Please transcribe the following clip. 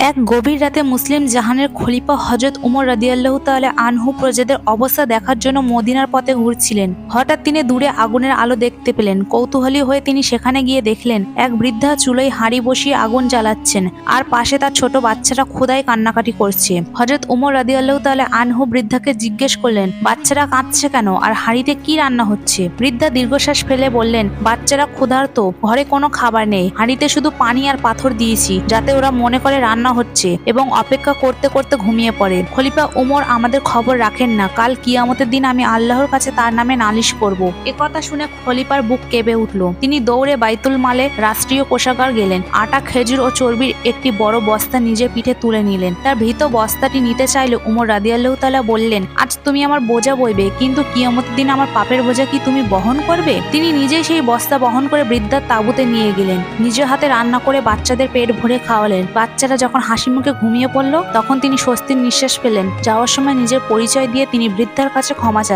এক গভীর রাতে মুসলিম জাহানের খলিফা হযরত উমর রাদিয়াল্লাহু তাআলা আনহু প্রজাদের অবস্থা দেখার জন্য মদিনার পথে ঘুরছিলেন। হঠাৎ তিনি দূরে আগুনের আলো দেখতে পেলেন। কৌতূহলী হয়ে তিনি সেখানে গিয়ে দেখলেন এক বৃদ্ধা চুলোয় হাঁড়ি বসিয়ে আগুন জ্বালাচ্ছেন, আর পাশে তার ছোট বাচ্চারা ক্ষুধায় কান্নাকাটি করছে। হযরত উমর রাদিয়াল্লাহু তাআলা আনহু বৃদ্ধাকে জিজ্ঞেস করলেন, বাচ্চারা কাঁদছে কেন, আর হাঁড়িতে কি রান্না হচ্ছে? বৃদ্ধা দীর্ঘশ্বাস ফেলে বললেন, বাচ্চারা ক্ষুধার্ত, ঘরে কোনো খাবার নেই, হাঁড়িতে শুধু পানি আর পাথর দিয়েছি যাতে ওরা মনে করে রান্না হচ্ছে, এবং অপেক্ষা করতে করতে ঘুমিয়ে পড়ে। খলিফা উমর আমাদের খবর রাখেন না, কাল কিয়ামতের দিন আমি আল্লাহর কাছে তার নামে নালিশ করব। একথা শুনে খলিফার বুক কেঁপে উঠল। তিনি দৌড়ে বাইতুল মালে রাষ্ট্রীয় কোষাগার গেলেন। আটা, খেজুর ও চর্বির একটি বড় বস্তা নিজের পিঠে তুলে নিলেন। তার ভীত বস্তাটি নিতে চাইলে উমর রাদিয়াল্লাহু তাআলা বললেন, আজ তুমি আমার বোঝা বইবে, কিন্তু কিয়ামতের দিন আমার পাপের বোঝা কি তুমি বহন করবে? তিনি নিজেই সেই বস্তা বহন করে বৃদ্ধার তাঁবুতে নিয়ে গেলেন। নিজের হাতে রান্না করে বাচ্চাদের পেট ভরে খাওয়ালেন। বাচ্চারা যখন হাসি মুখে ঘুমিয়ে পড়ল, তখন তিনি স্বস্তির নিঃশ্বাস পেলেন। যাওয়ার সময় নিজের পরিচয় দিয়ে তিনি বৃদ্ধার কাছে ক্ষমা চাইলেন।